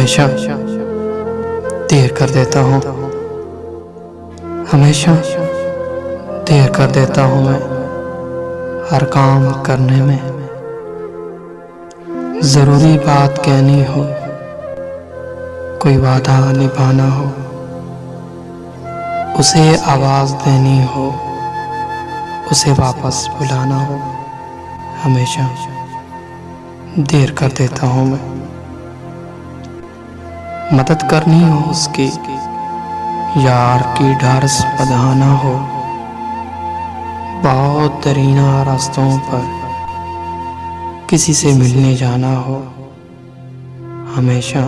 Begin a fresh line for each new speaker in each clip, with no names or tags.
हमेशा देर कर देता हूँ, हमेशा देर कर देता हूँ मैं हर काम करने में। ज़रूरी बात कहनी हो, कोई वादा निभाना हो, उसे आवाज़ देनी हो, उसे वापस बुलाना हो, हमेशा देर कर देता हूँ मैं। मदद करनी हो उसकी, यार की ढारस बंधाना हो, बहुत दरीना रास्तों पर किसी से मिलने जाना हो, हमेशा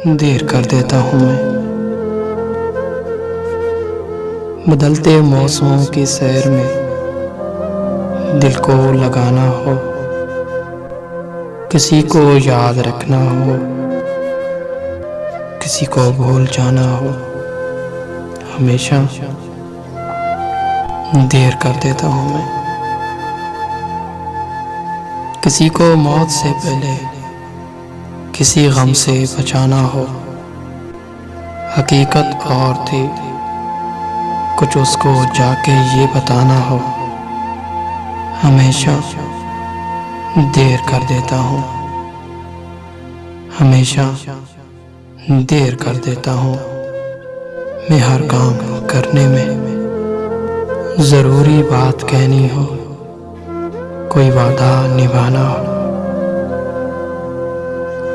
देर कर देता हूँ मैं। बदलते मौसमों की सैर में दिल को लगाना हो, किसी को याद रखना हो, किसी को भूल जाना हो, हमेशा देर कर देता हूँ मैं। किसी को मौत से पहले किसी गम से बचाना हो, हकीकत और थी कुछ उसको जाके ये बताना हो, हमेशा देर कर देता हूँ, हमेशा देर कर देता हूँ मैं हर काम करने में। ज़रूरी बात कहनी हो, कोई वादा निभाना हो,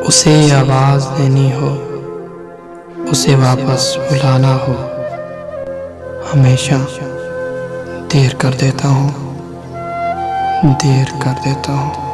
उसे आवाज़ देनी हो, उसे वापस बुलाना हो, हमेशा देर कर देता हूँ, देर कर देता हूँ।